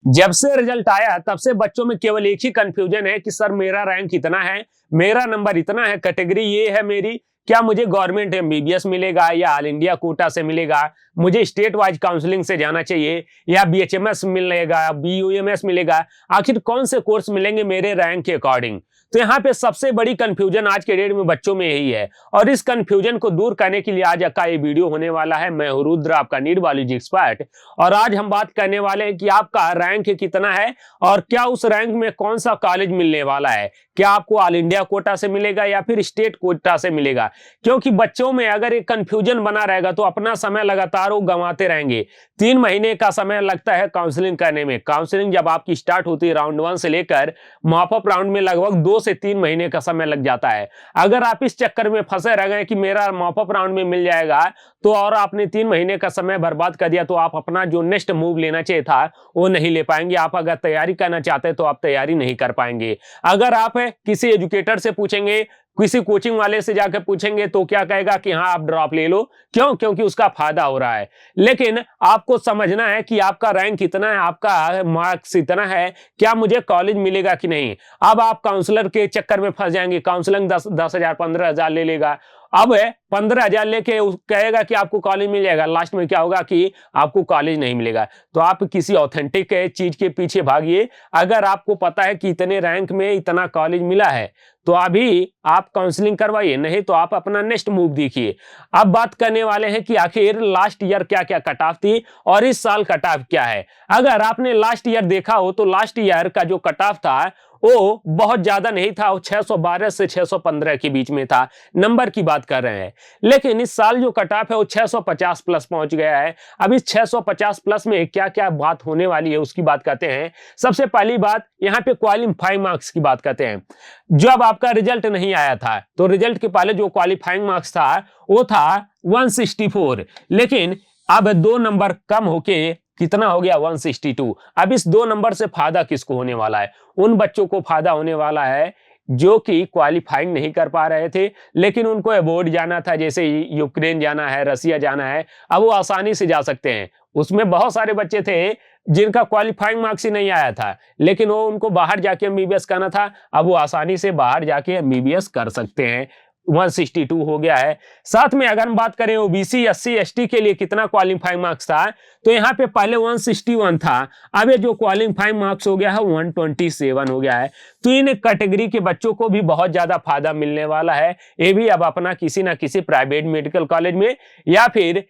जब से रिजल्ट आया तब से बच्चों में केवल एक ही कंफ्यूजन है कि सर मेरा रैंक इतना है, मेरा नंबर इतना है, कैटेगरी ये है मेरी, क्या मुझे गवर्नमेंट एमबीबीएस मिलेगा या ऑल इंडिया कोटा से मिलेगा, मुझे स्टेट वाइज काउंसलिंग से जाना चाहिए या बीएचएमएस मिलेगा, बीयूएमएस मिलेगा, आखिर कौन से कोर्स मिलेंगे मेरे रैंक के अकॉर्डिंग। तो यहाँ पे सबसे बड़ी कंफ्यूजन आज के डेट में बच्चों में यही है, और इस कंफ्यूजन को दूर करने के लिए आज का ये वीडियो होने वाला है। मैं हूं रुद्र, आपका नीट बायोलॉजी एक्सपर्ट, और आज हम बात करने वाले हैं कि आपका रैंक कितना है और क्या उस रैंक में कौन सा कॉलेज मिलने वाला है, क्या आपको ऑल इंडिया कोटा से मिलेगा या फिर स्टेट कोटा से मिलेगा। क्योंकि बच्चों में अगर एक कंफ्यूजन बना रहेगा तो अपना समय लगातार वो गंवाते रहेंगे। 3 महीने का समय लगता है काउंसलिंग करने में। काउंसलिंग जब आपकी स्टार्ट होती है राउंड 1 से लेकर मॉपअप राउंड में लगभग 2 से 3 महीने का समय लग जाता है। अगर आप इस चक्कर में फंसे रह गए कि मेरा मॉपअप राउंड में मिल जाएगा तो और आपने 3 महीने का समय बर्बाद कर दिया, तो आप अपना जो नेक्स्ट मूव लेना चाहिए था वो नहीं ले पाएंगे। आप अगर तैयारी करना चाहते हैं तो आप तैयारी नहीं कर पाएंगे। अगर आप किसी एजुकेटर से पूछेंगे, किसी कोचिंग वाले से जाकर पूछेंगे तो क्या कहेगा कि हाँ आप ड्रॉप ले लो, क्यों? क्योंकि उसका फायदा हो रहा है। लेकिन आपको समझना है कि आपका रैंक कितना है, आपका मार्क्स इतना है, क्या मुझे कॉलेज मिलेगा कि नहीं। अब आप काउंसलर के चक्कर में फंस जाएंगे। काउंसलिंग 10,000 15,000 ले लेगा, अब 15,000 लेके कहेगा कि आपको कॉलेज मिल जाएगा, लास्ट में क्या होगा कि आपको कॉलेज नहीं मिलेगा। तो आप किसी ऑथेंटिक चीज के पीछे भागिए। अगर आपको पता है कि इतने रैंक में इतना कॉलेज मिला है तो अभी आप काउंसलिंग करवाइए, नहीं तो आप अपना नेक्स्ट मूव देखिए। अब बात करने वाले हैं कि आखिर लास्ट ईयर क्या क्या कट ऑफ थी और इस साल कट ऑफ क्या है। अगर आपने लास्ट ईयर देखा हो तो लास्ट ईयर का जो कट ऑफ था वो बहुत ज्यादा नहीं था, वो 612 से 615 के बीच में था, नंबर की बात कर रहे हैं। लेकिन इस साल जो कट ऑफ है वो 650 प्लस पहुंच गया है। अब इस 650 प्लस में क्या क्या बात होने वाली है उसकी बात करते हैं। सबसे पहली बात यहाँ पे क्वालिफाइंग मार्क्स की बात करते हैं। जब आपका रिजल्ट नहीं आया था तो रिजल्ट के पहले जो क्वालिफाइंग मार्क्स था वो था 164, लेकिन अब 2 नंबर कम होके कितना हो गया 162। अब इस 2 नंबर से फायदा किसको होने वाला है? उन बच्चों को फायदा होने वाला है जो कि क्वालिफाइंग नहीं कर पा रहे थे लेकिन उनको अबॉर्ड जाना था, जैसे यूक्रेन जाना है, रसिया जाना है, अब वो आसानी से जा सकते हैं। उसमें बहुत सारे बच्चे थे जिनका क्वालिफाइंग मार्क्स ही नहीं आया था लेकिन वो उनको बाहर जाके एमबीबीएस करना था, अब वो आसानी से बाहर जाके एमबीबीएस कर सकते हैं। 162 हो गया है। साथ में अगर हम बात करें ओबीसी एससी एसटी के लिए कितना क्वालिफाइंग मार्क्स था तो यहाँ पे पहले 161 था, अब ये जो क्वालिफाइंग मार्क्स हो गया है 127 हो गया है। तो इन कैटेगरी के बच्चों को भी बहुत ज्यादा फायदा मिलने वाला है। ये भी अब अपना किसी ना किसी प्राइवेट मेडिकल कॉलेज में या फिर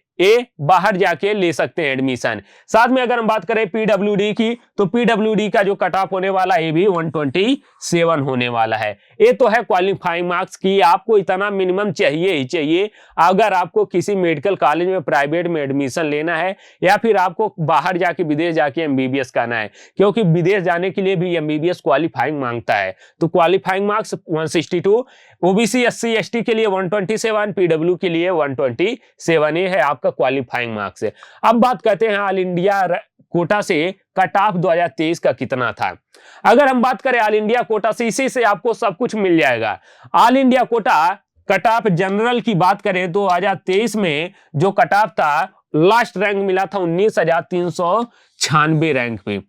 बाहर जाके ले सकते हैं एडमिशन। साथ में अगर हम बात करें पीडब्ल्यूडी की तो पीडब्ल्यूडी का जो कट ऑफ होने वाला है ये भी 127 होने वाला है। ये तो है क्वालिफाइंग मार्क्स की, आपको इतना मिनिमम चाहिए ही चाहिए अगर आपको किसी मेडिकल कॉलेज में प्राइवेट में एडमिशन लेना है या फिर आपको बाहर जाके विदेश जाके एमबीबीएस करना है, क्योंकि विदेश जाने के लिए भी एमबीबीएस क्वालिफाइंग मांगता है। तो qualifying marks 162, OBC SC ST के लिए 127, पीडब्ल्यू के लिए 127, ये है आपका क्वालिफाइंग मार्क्स है। अब बात करते हैं ऑल इंडिया कोटा से कट ऑफ 2023 का कितना था। अगर हम बात करें ऑल इंडिया कोटा से, इसी से आपको सब कुछ मिल जाएगा। All India quota cut off general की बात करें तो 2023 में जो कट ऑफ था लास्ट रैंक मिला था 19,396 रैंक पे।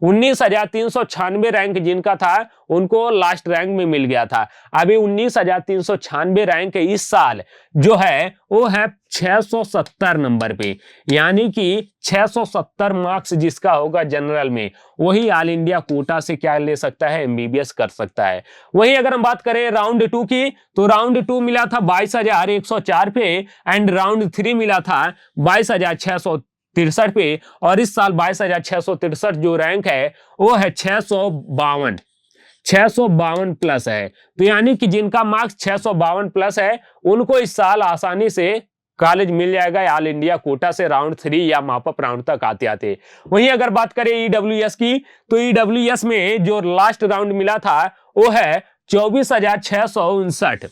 19,396 रैंक जिनका था उनको लास्ट रैंक में मिल गया था। अभी 19,396 रैंक इस साल जो है वो है 670 नंबर पे, यानी कि 670 मार्क्स जिसका होगा जनरल में वही ऑल इंडिया कोटा से क्या ले सकता है, एमबीबीएस कर सकता है। वहीं अगर हम बात करें राउंड 2 की तो राउंड 2 मिला था 22,104 पे एंड राउंड 3 मिला था 22,663 पे, और इस साल 22,663 जो रैंक है वो है 652 प्लस है। तो यानी कि जिनका मार्क्स 652 प्लस है उनको इस साल आसानी से कॉलेज मिल जाएगा ऑल इंडिया कोटा से राउंड 3 या मॉपअप राउंड तक आते आते। वहीं अगर बात करें ईडब्ल्यूएस की तो ईडब्ल्यूएस में जो लास्ट राउंड मिला था वो है 24,659,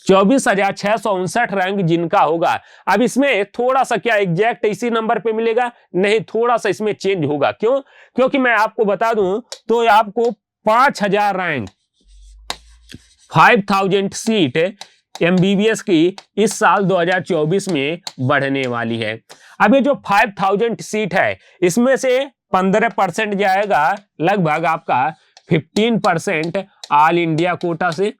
24,659 रैंक जिनका होगा। अब इसमें थोड़ा सा क्या एग्जैक्ट इसी नंबर पे मिलेगा, नहीं, थोड़ा सा इसमें चेंज होगा। क्यों? क्योंकि मैं आपको बता दूं तो आपको 5,000 रैंक 5,000 सीट एमबीबीएस की इस साल 2024 में बढ़ने वाली है। अब ये जो 5,000 सीट है इसमें से 15% जाएगा लगभग आपका 15% ऑल इंडिया कोटा से,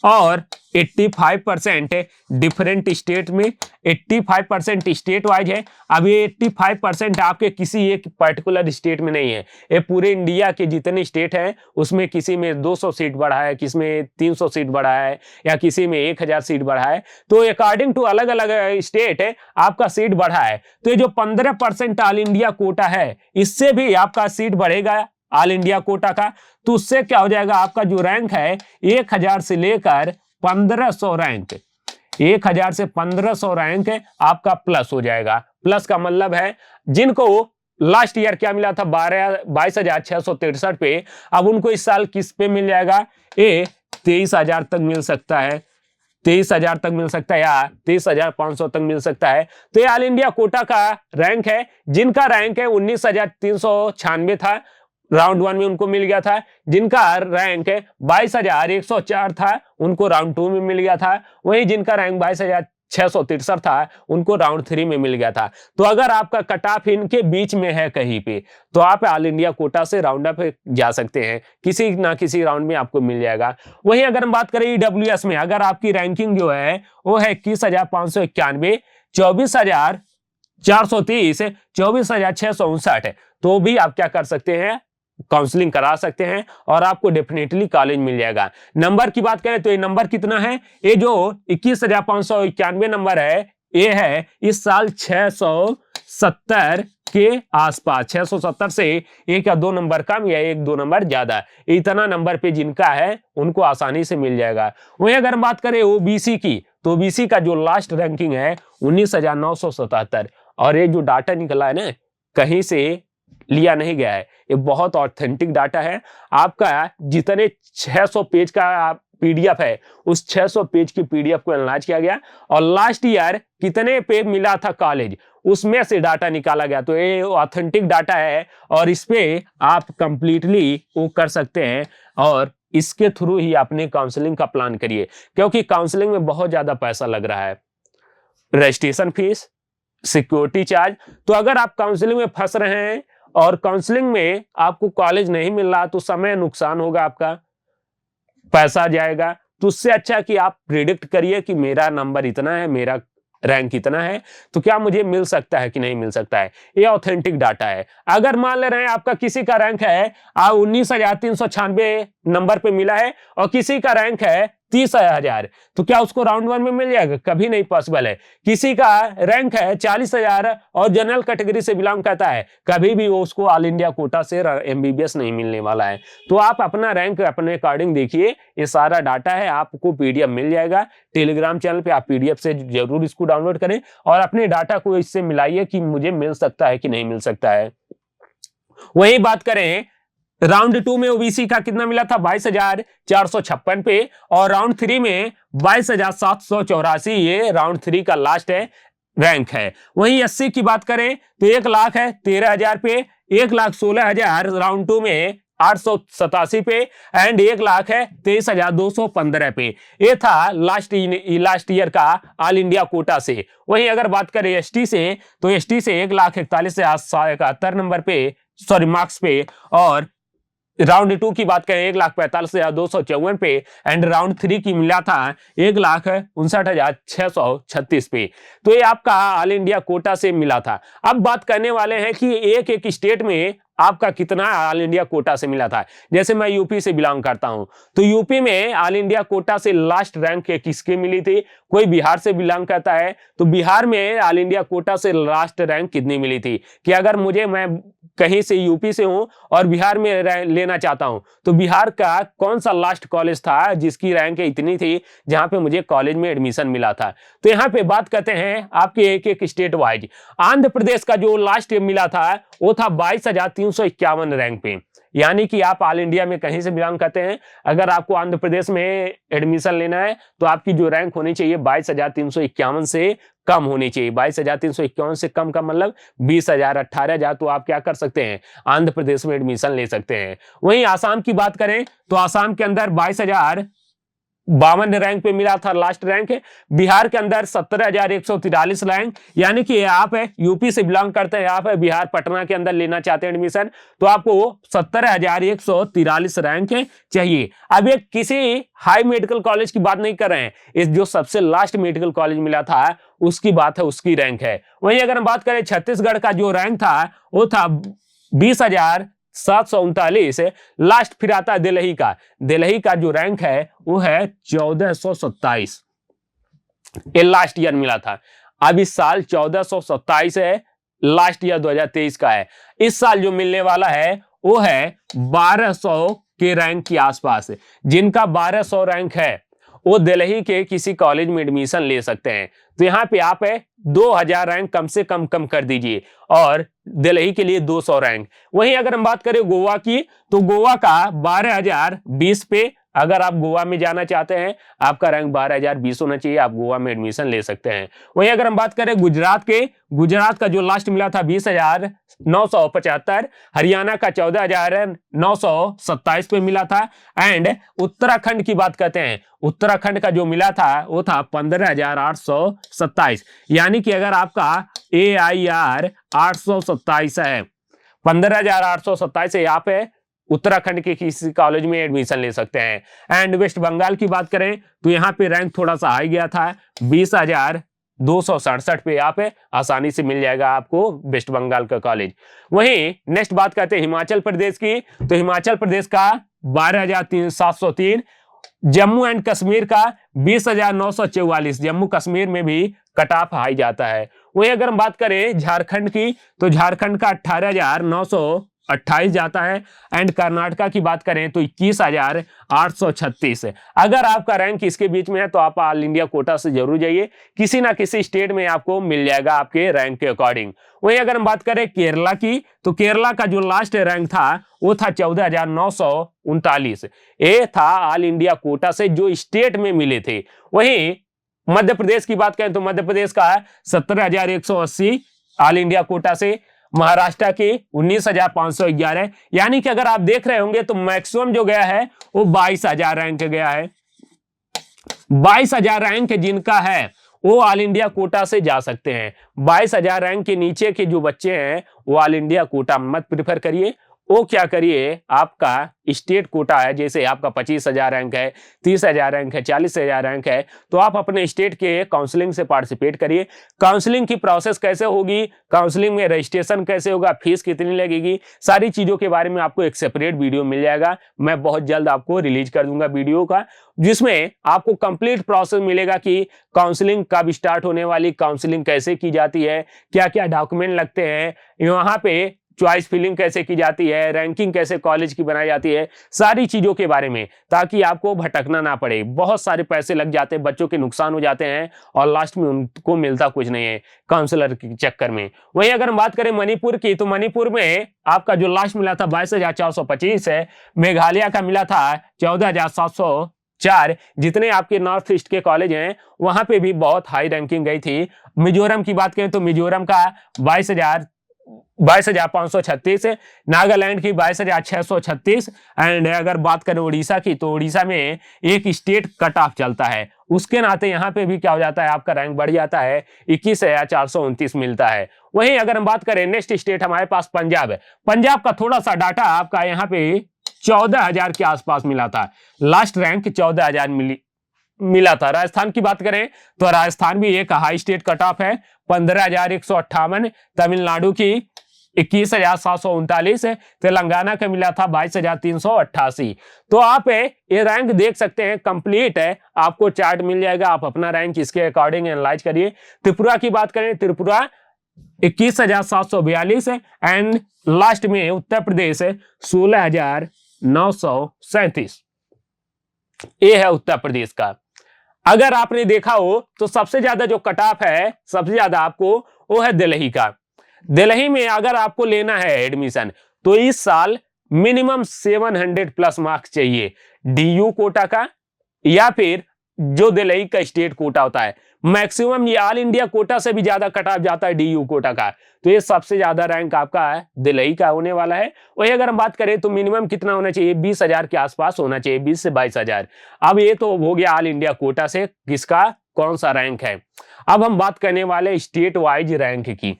और 85% डिफरेंट स्टेट में, 85% स्टेट वाइज है। अब ये 85% आपके किसी एक पर्टिकुलर स्टेट में नहीं है, ये पूरे इंडिया के जितने स्टेट हैं उसमें किसी में 200 सीट बढ़ा है, किसी में 300 सीट बढ़ा है, या किसी में 1000 सीट बढ़ा है। तो अकॉर्डिंग टू अलग अलग स्टेट है आपका सीट बढ़ा है। तो ये जो 15% ऑल इंडिया कोटा है, इससे भी आपका सीट बढ़ेगा ऑल इंडिया कोटा का। तो उससे क्या हो जाएगा, आपका जो रैंक है 1000 से लेकर 1500 रैंक, 1000 से 1500 रैंक आपका प्लस हो जाएगा। प्लस का मतलब है जिनको लास्ट ईयर क्या मिला था 22,663 पे, अब उनको इस साल किस पे मिल जाएगा, ये 23,000 तक मिल सकता है, 23,000 तक मिल सकता है, या 23,500 तक मिल सकता है। तो ये ऑल इंडिया कोटा का रैंक है। जिनका रैंक है 19,396 था, राउंड 1 में उनको मिल गया था। जिनका रैंक 22,104 था, उनको राउंड 2 में मिल गया था। वहीं जिनका रैंक 22,663 था, उनको राउंड 3 में मिल गया था। तो अगर आपका कट ऑफ इनके बीच में है कहीं पे, तो आप ऑल इंडिया कोटा से राउंड अप जा सकते हैं, किसी ना किसी राउंड में आपको मिल जाएगा। वहीं अगर हम बात करें ईडब्ल्यूएस में, अगर आपकी रैंकिंग जो है वो है 21,591, 24,430, 24,659, तो भी आप क्या कर सकते हैं, काउंसलिंग करा सकते हैं और आपको डेफिनेटली कॉलेज मिल जाएगा। नंबर की बात करें तो ये नंबर कितना है, ये जो 21,591 नंबर है, ये है इस साल 670 के आसपास, 670 से 1 या 2 नंबर कम या 1-2 नंबर ज्यादा, इतना नंबर पे जिनका है उनको आसानी से मिल जाएगा। वहीं अगर हम बात करें ओबीसी की, तो ओबीसी का जो लास्ट रैंकिंग है 19,977, और ये जो डाटा निकला है ना, कहीं से लिया नहीं गया है, ये बहुत ऑथेंटिक डाटा है। आपका जितने 600 पेज का पीडीएफ है, उस 600 पेज की पीडीएफ को एनालाइज किया गया और लास्ट ईयर कितने पे मिला था कॉलेज, उसमें से डाटा निकाला गया। तो ये ऑथेंटिक डाटा है और इस पे आप कंप्लीटली वो कर सकते हैं, और इसके थ्रू ही अपने काउंसलिंग का प्लान करिए, क्योंकि काउंसलिंग में बहुत ज्यादा पैसा लग रहा है, रजिस्ट्रेशन फीस, सिक्योरिटी चार्ज। तो अगर आप काउंसलिंग में फंस रहे हैं और काउंसलिंग में आपको कॉलेज नहीं मिल रहा, तो समय नुकसान होगा, आपका पैसा जाएगा। तो उससे अच्छा कि आप प्रिडिक्ट करिए कि मेरा नंबर इतना है, मेरा रैंक इतना है, तो क्या मुझे मिल सकता है कि नहीं मिल सकता है। ये ऑथेंटिक डाटा है। अगर मान ले रहे हैं आपका किसी का रैंक है 19,396 नंबर पे मिला है और किसी का रैंक है 30,000, तो क्या उसको राउंड 1 में मिल जाएगा, कभी नहीं पॉसिबल है। किसी का रैंक है 40,000 और जनरल कैटेगरी से बिलोंग करता है, कभी भी वो उसको ऑल इंडिया कोटा से एमबीबीएस नहीं मिलने वाला है। तो आप अपना रैंक अपने अकॉर्डिंग देखिए, ये सारा डाटा है, आपको पीडीएफ मिल जाएगा। टेलीग्राम चैनल पे आप पीडीएफ से जरूर इसको डाउनलोड करें और अपने डाटा को इससे मिलाइए कि मुझे मिल सकता है कि नहीं मिल सकता है। वही बात करें राउंड 2 में ओबीसी का कितना मिला था, 22,456 पे, और राउंड 3 में 22,784, ये राउंड 3 का लास्ट है रैंक है। वहीं एससी की बात करें तो 1 लाख है 13,000 पे, 1,16,000 राउंड 2 में 887 पे, एंड 1 लाख है 23,215 पे। ये था लास्ट ईयर का ऑल इंडिया कोटा से। वहीं अगर बात करें एसटी से, तो एसटी से 1,41,771 नंबर पे, सॉरी मार्क्स पे, और राउंड 2 की बात करें 1,45,254 पे, एंड राउंड 3 की मिला था 1,59,636 पे। तो ये आपका ऑल इंडिया कोटा से मिला था। अब बात करने वाले हैं कि एक एक स्टेट में आपका कितना ऑल इंडिया कोटा से मिला था। जैसे मैं यूपी से बिलोंग करता हूं, तो यूपी में ऑल इंडिया कोटा से लास्ट रैंक किसके मिली थी। कोई बिहार से बिलोंग करता है तो बिहार में ऑल इंडिया कोटा से लास्ट रैंक कितनी मिली थी, कि अगर मैं कहीं से यूपी से हूं और बिहार में लेना चाहता हूं, तो बिहार का कौन सा लास्ट कॉलेज था जिसकी रैंक इतनी थी जहां पे मुझे कॉलेज में एडमिशन मिला था। तो यहाँ पे बात करते हैं आपके एक एक स्टेट वाइज। आंध्र प्रदेश का जो लास्ट मिला था वो था 22,351 रैंक पे, यानी कि आप ऑल इंडिया में कहीं से बिलोंग करते हैं, अगर आपको आंध्र प्रदेश में एडमिशन लेना है तो आपकी जो रैंक होनी चाहिए 22,351 से कम होनी चाहिए। 22,351 से कम का मतलब 20,000 18,000, तो आप क्या कर सकते हैं, आंध्र प्रदेश में एडमिशन ले सकते हैं। वहीं आसाम की बात करें तो आसाम के अंदर 52 रैंक पे मिला था लास्ट रैंक है। बिहार के अंदर 17,143 रैंक, यानी कि आप यूपी से बिलोंग करते हैं, आप बिहार पटना के अंदर लेना चाहते हैं एडमिशन, तो आपको 17,143 रैंक चाहिए। अब ये किसी हाई मेडिकल कॉलेज की बात नहीं कर रहे हैं, इस जो सबसे लास्ट मेडिकल कॉलेज मिला था उसकी बात है, उसकी रैंक है। वहीं अगर हम बात करें छत्तीसगढ़ का जो रैंक था वो था 20,739, लास्ट फिर आता है दिल्ली का। दिल्ली का जो रैंक है वो है 1427, ये लास्ट ईयर मिला था। अब इस साल 1427 है, लास्ट ईयर 2023 का है। इस साल जो मिलने वाला है वो है 1200 के रैंक के आसपास। जिनका 1200 रैंक है वो दिल्ली के किसी कॉलेज में एडमिशन ले सकते हैं। तो यहाँ पे आप 2000 रैंक कम से कम कर दीजिए और दिल्ली के लिए 200 रैंक। वहीं अगर हम बात करें गोवा की, तो गोवा का 12,020 पे, अगर आप गोवा में जाना चाहते हैं, आपका रैंक 12,020 होना चाहिए, आप गोवा में एडमिशन ले सकते हैं। वहीं अगर हम बात करें गुजरात के, गुजरात का जो लास्ट मिला था 20,975, हरियाणा का 14,927 पे मिला था। एंड उत्तराखंड की बात करते हैं, उत्तराखंड का जो मिला था वो था 15,827, यानी कि अगर आपका AIR 827 है, 15,827 से आप उत्तराखंड के किसी कॉलेज में एडमिशन ले सकते हैं। एंड वेस्ट बंगाल की बात करें तो यहाँ पे रैंक थोड़ा सा हाई गया था, 20,267 पे आप आसानी से मिल जाएगा आपको वेस्ट बंगाल का कॉलेज। वहीं नेक्स्ट बात करते हैं हिमाचल प्रदेश की, तो हिमाचल प्रदेश का 12,703, जम्मू एंड कश्मीर का 20,944, जम्मू कश्मीर में भी कट ऑफ हाई जाता है। वहीं अगर हम बात करें झारखंड की, तो झारखंड का 18,928 जाता है। एंड कर्नाटका की बात करें तो 21,836 है। अगर आपका रैंक इसके बीच में है तो आप ऑल इंडिया कोटा से जरूर जाइए, किसी ना किसी स्टेट में आपको मिल जाएगा आपके रैंक के अकॉर्डिंग। वहीं अगर हम बात करें केरला की, तो केरला का जो लास्ट रैंक था वो था 14,939, ये था ऑल इंडिया कोटा से जो स्टेट में मिले थे। वहीं मध्य प्रदेश की बात करें तो मध्य प्रदेश का 17,180 ऑल इंडिया कोटा से, महाराष्ट्र की 19,511, यानी कि अगर आप देख रहे होंगे तो मैक्सिमम जो गया है वो 22,000 रैंक गया है। 22,000 रैंक जिनका है वो ऑल इंडिया कोटा से जा सकते हैं। 22,000 रैंक के नीचे के जो बच्चे हैं वो ऑल इंडिया कोटा मत प्रिफर करिए, वो क्या करिए, आपका स्टेट कोटा है, जैसे आपका 25,000 रैंक है, 30,000 रैंक है, 40,000 रैंक है, तो आप अपने स्टेट के काउंसलिंग से पार्टिसिपेट करिए। काउंसलिंग की प्रोसेस कैसे होगी, काउंसलिंग में रजिस्ट्रेशन कैसे होगा, फीस कितनी लगेगी, सारी चीजों के बारे में आपको एक सेपरेट वीडियो मिल जाएगा। मैं बहुत जल्द आपको रिलीज कर दूंगा वीडियो का, जिसमें आपको कंप्लीट प्रोसेस मिलेगा कि काउंसलिंग कब स्टार्ट होने वाली, काउंसलिंग कैसे की जाती है, क्या क्या डॉक्यूमेंट लगते हैं, वहां पे चॉइस फिलिंग कैसे की जाती है, रैंकिंग कैसे कॉलेज की बनाई जाती है, सारी चीजों के बारे में, ताकि आपको भटकना ना पड़े। बहुत सारे पैसे लग जाते हैं, बच्चों के नुकसान हो जाते हैं और लास्ट में उनको मिलता कुछ नहीं है काउंसलर के चक्कर में। वहीं अगर हम बात करें मणिपुर की, तो मणिपुर में आपका जो लास्ट मिला था 22,425 है, मेघालय का मिला था 14,704। जितने आपके नॉर्थ ईस्ट के कॉलेज हैं वहां पे भी बहुत हाई रैंकिंग गई थी। मिजोरम की बात करें तो मिजोरम का 22,536 है, नागालैंड की 22,636। एंड अगर बात करें उड़ीसा की, तो उड़ीसा में एक स्टेट कट ऑफ चलता है, उसके नाते यहाँ पे भी क्या हो जाता है, आपका रैंक बढ़ जाता है, 21,429 मिलता है। वहीं अगर हम बात करें नेक्स्ट स्टेट हमारे पास पंजाब है, पंजाब का थोड़ा सा डाटा आपका यहाँ पे 14,000 के आसपास मिला था, लास्ट रैंक 14,000 मिला था। राजस्थान की बात करें तो राजस्थान भी एक हाई स्टेट कट ऑफ है, 15,158। तमिलनाडु की 21,739, तेलंगाना का मिला था 22,388। तो आप ये रैंक देख सकते हैं, कंप्लीट है, आपको चार्ट मिल जाएगा, आप अपना रैंक इसके अकॉर्डिंग एनालाइज करिए। त्रिपुरा की बात करें, त्रिपुरा 21,742 है। एंड लास्ट में उत्तर प्रदेश 16,937, ये है उत्तर प्रदेश का। अगर आपने देखा हो तो सबसे ज्यादा जो कट ऑफ है, सबसे ज्यादा आपको वो है दिल्ली का। दिल्ली में अगर आपको लेना है एडमिशन तो इस साल मिनिमम 700 प्लस मार्क्स चाहिए, DU कोटा का या फिर जो दिल्ली का स्टेट कोटा होता है, मैक्सिमम ये ऑल इंडिया कोटा से भी ज्यादा कट ऑफ जाता है डीयू कोटा का। तो ये सबसे ज्यादा रैंक आपका दिल्ली का होने वाला है। वही अगर हम बात करें तो मिनिमम कितना होना चाहिए, 20,000 के आसपास होना चाहिए, 20 से 22,000। अब ये तो हो गया ऑल इंडिया कोटा से किसका कौन सा रैंक है। अब हम बात करने वाले स्टेट वाइज रैंक की।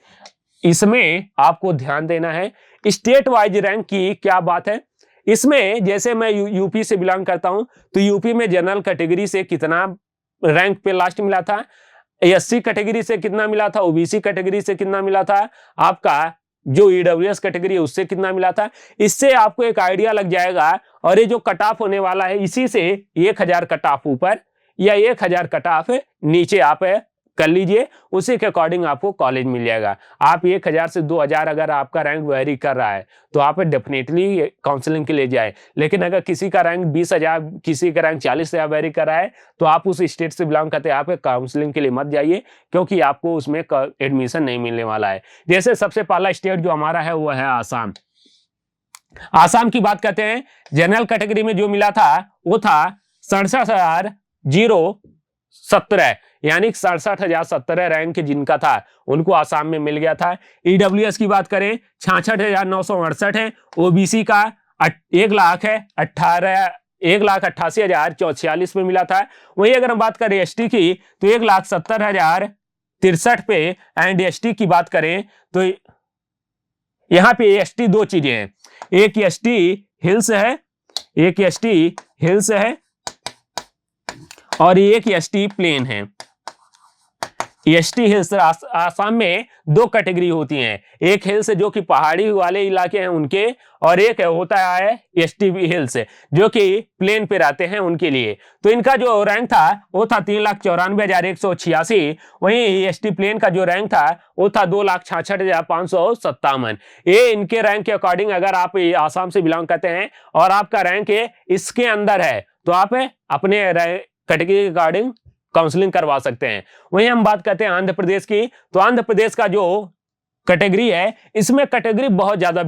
इसमें आपको ध्यान देना है स्टेट वाइज रैंक की क्या बात है। इसमें जैसे मैं यूपी से बिलोंग करता हूं, तो यूपी में जनरल कैटेगरी से कितना रैंक पे लास्ट मिला था, एससी कैटेगरी से कितना मिला था, ओबीसी कैटेगरी से कितना मिला था, आपका जो ईडब्ल्यूएस कैटेगरी है उससे कितना मिला था। इससे आपको एक आइडिया लग जाएगा। और ये जो कट ऑफ होने वाला है इसी से 1000 कट ऑफ ऊपर या 1000 कट ऑफ नीचे आप कर लीजिए, उसी के अकॉर्डिंग आपको कॉलेज मिल जाएगा। आप 1000 से 2000 अगर आपका रैंक वेरी कर रहा है तो आप डेफिनेटली काउंसलिंग के लिए जाए। लेकिन अगर किसी का रैंक 20,000, किसी का रैंक 40,000 वेरी कर रहा है तो आप उस स्टेट से बिलोंग करते हैं, आप काउंसलिंग के लिए मत जाइए, क्योंकि आपको उसमें एडमिशन नहीं मिलने वाला है। जैसे सबसे पहला स्टेट जो हमारा है वो है आसाम। आसाम की बात करते हैं, जनरल कैटेगरी में जो मिला था वो था 67,017, यानी 67,017 रैंक जिनका था उनको आसाम में मिल गया था। ईडब्ल्यूएस की बात करें 66,968 है, ओबीसी का 1 लाख है 1,88,046 में मिला था। वही अगर हम बात करें एसटी की तो 1,70,063 पे, एंड एसटी की बात करें तो यहां पे एसटी दो चीजें हैं, एक एसटी हिल्स है, एक एसटी हिल्स है और एक एसटी प्लेन है। एसटी हिल्स आसाम में दो कैटेगरी होती हैं, एक हिल्स जो कि पहाड़ी वाले इलाके हैं उनके, और एक होता है एसटी हिल्स जो कि प्लेन पे रहते हैं उनके लिए। तो इनका जो रैंक था वो था 3,94,186। वहीं एसटी प्लेन का जो रैंक था वो था 2,66,557। ये इनके रैंक के अकॉर्डिंग अगर आप आसाम से बिलोंग करते हैं और आपका रैंक इसके अंदर है तो आप अपने कैटेगरी के अकॉर्डिंग काउंसलिंग करवा सकते हैं। वहीं हम बात करते हैं आंध्र प्रदेश की, तो आंध्र प्रदेश का जो कैटेगरी है इसमें कैटेगरी बहुत ज्यादा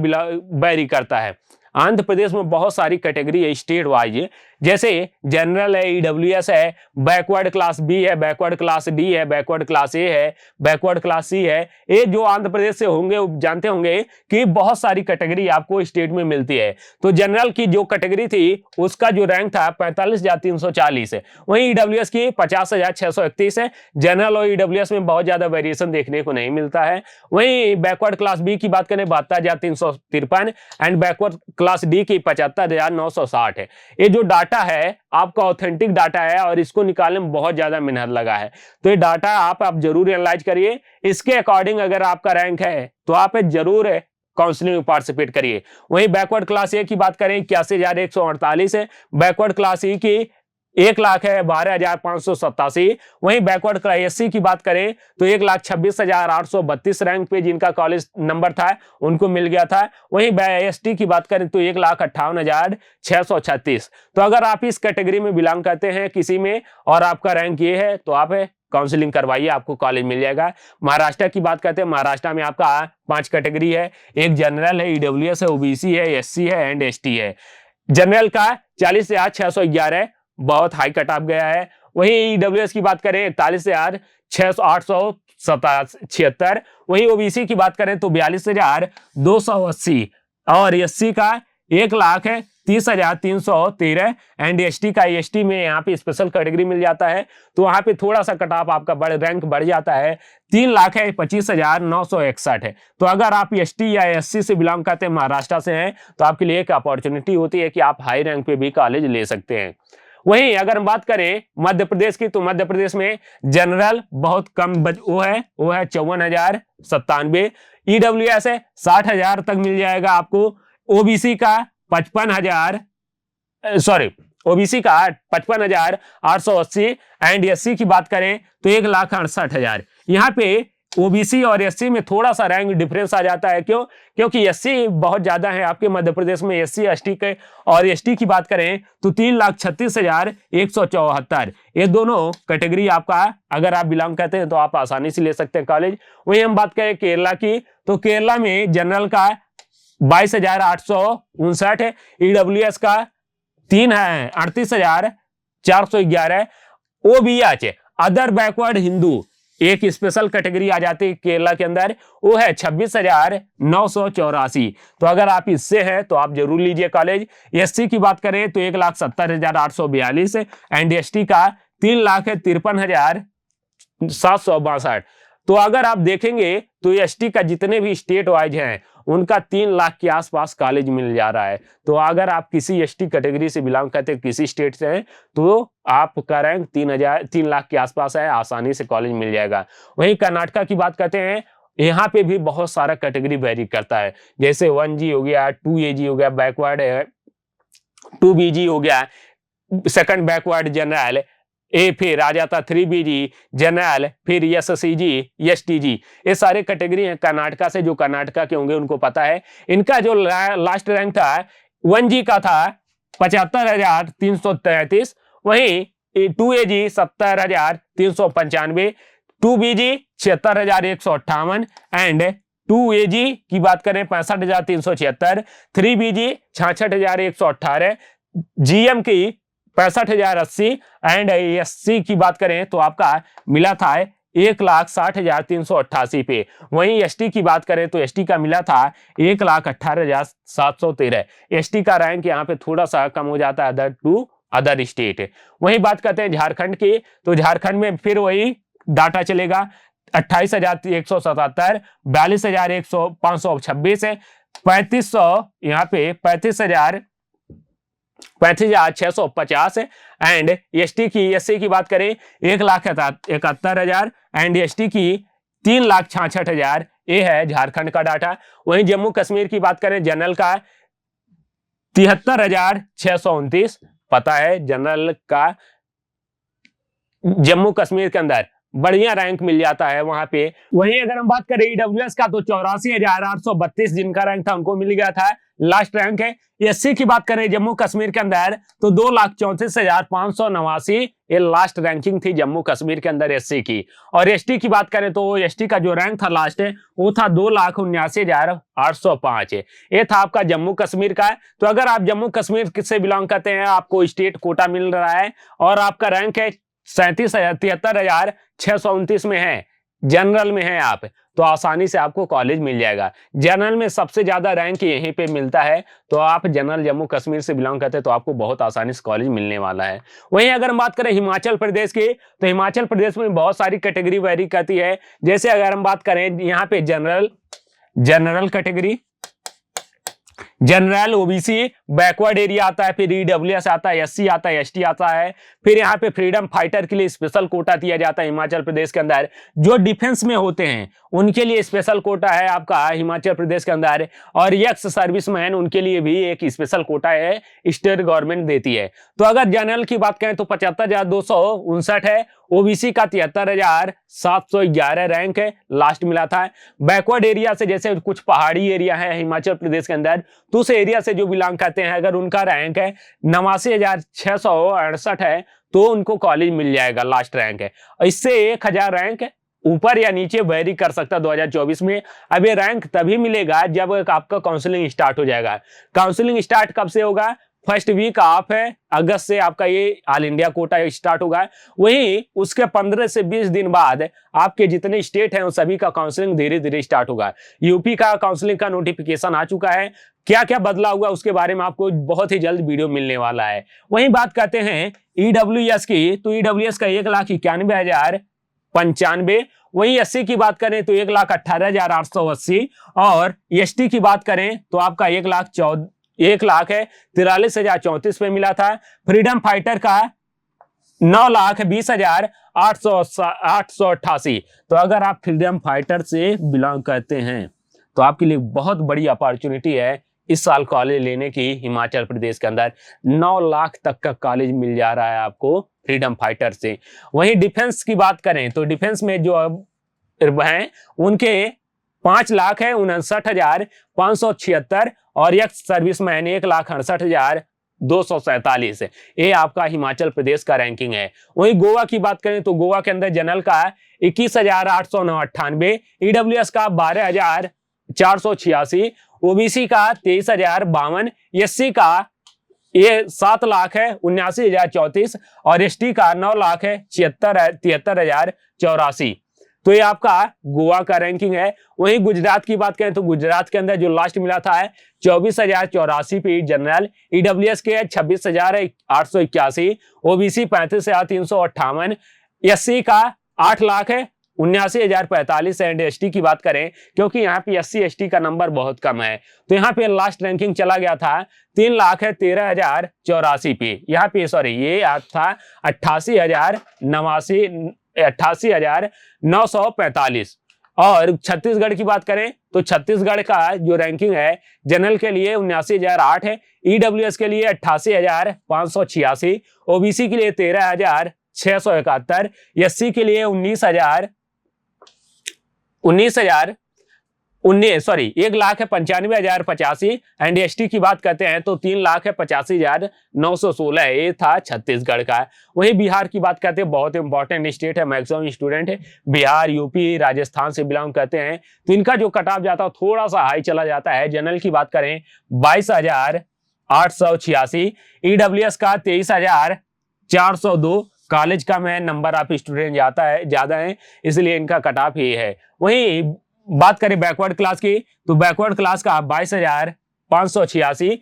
वेरी करता है। आंध्र प्रदेश में बहुत सारी कैटेगरी है स्टेट वाइज, जैसे जनरल है, ईडब्ल्यूएस है, बैकवर्ड क्लास बी है, बैकवर्ड क्लास डी है, बैकवर्ड क्लास ए है, बैकवर्ड क्लास सी है। ये जो आंध्र प्रदेश से होंगे जानते होंगे कि बहुत सारी कैटेगरी आपको स्टेट में मिलती है। तो जनरल की जो कैटेगरी थी उसका जो रैंक था 45,340 है, वहीं ईडब्ल्यूएस की 50,631 है। जनरल और ईडब्ल्यूएस में बहुत ज्यादा वेरिएशन देखने को नहीं मिलता है। वहीं बैकवर्ड क्लास बी की बात करें 72,353 एंड बैकवर्ड क्लास डी की 75,960 है। ये जो डाटा है आपका ऑथेंटिक डाटा है और इसको निकालने में बहुत ज्यादा मेहनत लगा है। तो ये डाटा आप जरूर एनालाइज करिए, इसके अकॉर्डिंग अगर आपका रैंक है तो आप जरूर काउंसलिंग में पार्टिसिपेट करिए। वहीं बैकवर्ड क्लास ए की बात करें 81,148 है, बैकवर्ड क्लास ई की 1,00,000 है 12,587। वहीं बैकवर्ड क्लास एससी की बात करें तो 1,26,832 रैंक पे जिनका कॉलेज नंबर था उनको मिल गया था। वहीं एसटी की बात करें तो 1,58,636। तो अगर आप इस कैटेगरी में बिलोंग करते हैं किसी में और आपका रैंक ये है तो आप काउंसलिंग करवाइए, आपको कॉलेज मिल जाएगा। महाराष्ट्र की बात करते हैं, महाराष्ट्र में आपका 5 कैटेगरी है, एक जनरल है, ईडब्ल्यूएस है, ओबीसी है, एससी है एंड एसटी है। जनरल का 40,611 बहुत हाई कट ऑफ गया है। वहीं ईडब्ल्यूएस की बात करें 41,876। वहीं ओबीसी की बात करें तो 42,280 और एससी का 1,30,313 एंड एसटी का, एसटी में यहाँ पे स्पेशल कैटेगरी मिल जाता है तो वहां पे थोड़ा सा कट ऑफ आपका रैंक बढ़ जाता है, 3,25,961 है। तो अगर आप एसटी या एससी से बिलोंग करते हैं, महाराष्ट्र से हैं, तो आपके लिए एक अपॉर्चुनिटी होती है कि आप हाई रैंक पे भी कॉलेज ले सकते हैं। वहीं अगर हम बात करें मध्य प्रदेश की तो मध्य प्रदेश में जनरल बहुत कम वो है 54,097। ईडब्ल्यूएस है 60,000 तक मिल जाएगा आपको। ओबीसी का 55,880 एंड एससी की बात करें तो 1,68,000। यहाँ पे ओबीसी और एससी में थोड़ा सा रैंक डिफरेंस आ जाता है, क्यों? क्योंकि एससी बहुत ज्यादा है आपके मध्य प्रदेश में, एससी एसटी के, और एसटी की बात करें तो 3,36,174। ये दोनों कैटेगरी आपका अगर आप बिलोंग करते हैं तो आप आसानी से ले सकते हैं कॉलेज। वहीं हम बात करें केरला की तो केरला में जनरल का 22,859 है, ईडब्ल्यूएस का 38,411, ओबीएच अदर बैकवर्ड हिंदू एक स्पेशल कैटेगरी आ जाती है केरला के अंदर, वो है 26,984। तो अगर आप इससे हैं तो आप जरूर लीजिए कॉलेज। एससी की बात करें तो 1,70,842 एंड एसटी का 3,53,762। तो अगर आप देखेंगे तो एसटी का जितने भी स्टेट वाइज हैं उनका 3 लाख के आसपास कॉलेज मिल जा रहा है। तो अगर आप किसी एसटी कैटेगरी से बिलोंग करते हैं, किसी स्टेट से हैं, तो आपका रैंक 3 लाख के आसपास है, आसानी से कॉलेज मिल जाएगा। वहीं कर्नाटका की बात करते हैं, यहाँ पे भी बहुत सारा कैटेगरी वेरी करता है, जैसे 1G हो गया, 2AG हो गया बैकवर्ड, 2BG हो गया सेकंड बैकवर्ड जनरल, फिर आ जाता 3BG जनरल, फिर SCG, STG। ये सारे कैटेगरी हैं कर्नाटका से, जो कर्नाटका के होंगे उनको पता है। इनका जो लास्ट रैंक था 1G का था 75,333, वहीं 2AG 70,395, 2BG 76,158 एंड 2AG की बात करें 65,376, 3BG 66,118, GM की 65,080 एंड SC की बात करें तो आपका मिला था 1,60,388 पे। वहीं ST की बात करें तो ST का मिला था 1,18,713। ST का रैंक यहाँ पे थोड़ा सा कम हो जाता है अदर टू अदर स्टेट। वहीं बात करते हैं झारखंड की, तो झारखंड में फिर वही डाटा चलेगा 28,177, 42,526 है, 3,500 यहाँ पे 35,650 एंड SC की बात करें 1,71,000 एंड ST की 3,66,000। ये है झारखंड का डाटा। वहीं जम्मू कश्मीर की बात करें जनरल का 73,629, पता है जनरल का जम्मू कश्मीर के अंदर बढ़िया रैंक मिल जाता है वहां पे। वहीं अगर हम बात करें EWS का तो 84,832 जिनका रैंक था उनको मिल गया था, लास्ट रैंक है। SC की बात करें जम्मू कश्मीर के अंदर तो 2,34,589 ये लास्ट रैंकिंग थी जम्मू कश्मीर के अंदर SC की। और ST की बात करें तो ST का जो रैंक था लास्ट है वो था 2,79,805। ये था आपका जम्मू कश्मीर का। तो अगर आप जम्मू कश्मीर से बिलोंग करते हैं, आपको स्टेट कोटा मिल रहा है और आपका रैंक है 73,629 में है, जनरल में है आप, तो आसानी से आपको कॉलेज मिल जाएगा। जनरल में सबसे ज्यादा रैंक यहीं पे मिलता है, तो आप जनरल जम्मू कश्मीर से बिलोंग करते हैं तो आपको बहुत आसानी से कॉलेज मिलने वाला है। वहीं अगर हम बात करें हिमाचल प्रदेश की तो हिमाचल प्रदेश में बहुत सारी कैटेगरी वेरी करती है। जैसे अगर हम बात करें यहाँ पे general category, general, OBC, backward area आता है, फिर EWS आता है, SC आता है, ST आता है, फिर यहाँ पे फ्रीडम फाइटर के लिए स्पेशल कोटा दिया जाता है हिमाचल प्रदेश के अंदर। जो डिफेंस में होते हैं उनके लिए स्पेशल कोटा है आपका हिमाचल प्रदेश के अंदर, और एक्स सर्विसमैन उनके लिए भी एक स्पेशल कोटा है, स्टेट गवर्नमेंट देती है। तो अगर जनरल की बात करें तो 75,259 है, OBC का 73,711 रैंक है, लास्ट मिला था। बैकवर्ड एरिया से, जैसे कुछ पहाड़ी एरिया है हिमाचल प्रदेश के अंदर, तो उस एरिया से जो बिलोंग करते हैं अगर उनका रैंक है 89,668 है तो उनको कॉलेज मिल जाएगा, लास्ट रैंक है। इससे 1,000 रैंक ऊपर या नीचे वेरी कर सकता है 2024 में। अब ये रैंक तभी मिलेगा जब आपका काउंसलिंग स्टार्ट हो जाएगा। काउंसलिंग स्टार्ट कब से होगा? फर्स्ट वीक ऑफ है अगस्त से आपका ये ऑल इंडिया कोटा स्टार्ट होगा। वहीं उसके 15 से 20 दिन बाद आपके जितने स्टेट हैं उन सभी का काउंसलिंग धीरे धीरे स्टार्ट होगा। यूपी का काउंसलिंग का नोटिफिकेशन आ चुका है, क्या क्या बदला हुआ उसके बारे में आपको बहुत ही जल्द वीडियो मिलने वाला है। वहीं बात करते हैं EWS की, तो EWS का 1,91,095। वहीं SC की बात करें तो 1,18,880 और ST की बात करें तो आपका 1,43,34 पे मिला था। फ्रीडम फाइटर का 9,20,888। तो अगर आप फ्रीडम फाइटर से बिलोंग करते हैं तो आपके लिए बहुत बड़ी अपॉर्चुनिटी है इस साल कॉलेज लेने की। हिमाचल प्रदेश के अंदर 9 लाख तक का कॉलेज मिल जा रहा है आपको फ्रीडम फाइटर से। वहीं डिफेंस की बात करें तो डिफेंस में जो हैं उनके 5,59,576 और एक्स सर्विसमैन 1,68,247 है। ये आपका हिमाचल प्रदेश का रैंकिंग है। वहीं गोवा की बात करें तो गोवा के अंदर जनरल का 21,898, EWS का 12,486, OBC का 23,052, SC का ये 7 लाख है 79,034 और एसटी का 9 लाख है 73,084। तो ये आपका गोवा का रैंकिंग है। वहीं गुजरात की बात करें तो गुजरात के अंदर जो लास्ट मिला था है 24,084 पे जनरल, ईडब्ल्यूएस के है 26,881, ओबीसी 35,358, एससी का 8 लाख है 79,045 एंड एसटी की बात करें क्योंकि यहाँ पे एससी एसटी का नंबर बहुत कम है तो यहाँ पे लास्ट रैंकिंग चला गया था 3 लाख है 13,084 पे। यहाँ पे सॉरी ये था 88,945। और छत्तीसगढ़ की बात करें तो छत्तीसगढ़ का जो रैंकिंग है जनरल के लिए 79,008 है, ईडब्ल्यूएस के लिए 88,586, ओबीसी के लिए 13,671, एससी के लिए 1,95,085 एंड एसटी की बात करते हैं तो 3,85,916 ये था छत्तीसगढ़ का। वहीं बिहार की बात करते हैं, बहुत इंपॉर्टेंट स्टेट है, मैक्सिमम स्टूडेंट है बिहार, यूपी, राजस्थान से बिलोंग करते हैं तो इनका जो कट ऑफ जाता है थोड़ा सा हाई चला जाता है। जनरल की बात करें 22,886, ईडब्ल्यूएस का 23,402, कॉलेज का में नंबर ऑफ स्टूडेंट ज्यादा है इसलिए इनका कट ऑफ ही है। वहीं बात करें बैकवर्ड क्लास की तो बैकवर्ड क्लास का 22,586,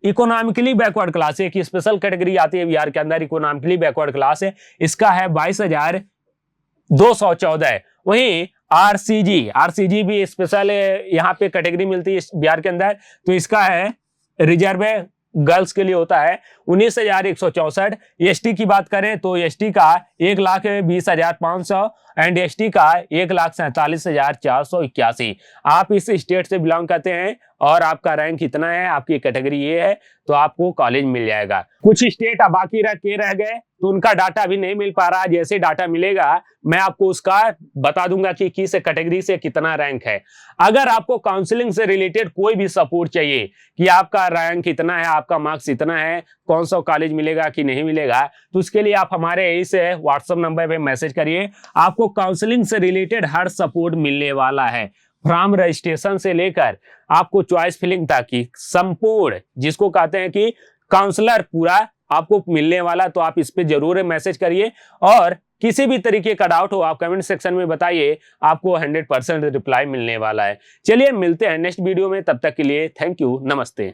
इकोनॉमिकली बैकवर्ड क्लास एक स्पेशल कैटेगरी आती है बिहार के अंदर, इकोनॉमिकली बैकवर्ड क्लास है, इसका है 22,214। वहीं आरसीजी भी स्पेशल यहाँ पे कैटेगरी मिलती है बिहार के अंदर तो इसका है रिजर्व गर्ल्स के लिए होता है 19,164। एसटी की बात करें तो एसटी का 1,20,500 एंड एसटी का 1,47,481। आप इस स्टेट से बिलोंग करते हैं और आपका रैंक इतना है, आपकी कैटेगरी ये है तो आपको कॉलेज मिल जाएगा। कुछ स्टेट बाकी रह गए तो उनका डाटा भी नहीं मिल पा रहा, जैसे डाटा मिलेगा मैं आपको उसका बता दूंगा कि किस कैटेगरी से कितना रैंक है। अगर आपको काउंसलिंग से रिलेटेड कोई भी सपोर्ट चाहिए कि आपका रैंक कितना है, आपका मार्क्स इतना है, कौन सा कॉलेज मिलेगा कि नहीं मिलेगा, तो उसके लिए आप हमारे इस व्हाट्सएप नंबर पे मैसेज करिए, आपको काउंसलिंग से रिलेटेड हर सपोर्ट मिलने वाला है। फ्रॉम रजिस्ट्रेशन से लेकर आपको चॉइस फिलिंग तक की संपूर्ण जिसको कहते हैं कि काउंसलर पूरा आपको मिलने वाला, तो आप इस पे जरूर मैसेज करिए और किसी भी तरीके का डाउट हो आप कमेंट सेक्शन में बताइए, आपको 100% रिप्लाई मिलने वाला है। चलिए मिलते हैं नेक्स्ट वीडियो में, तब तक के लिए थैंक यू, नमस्ते।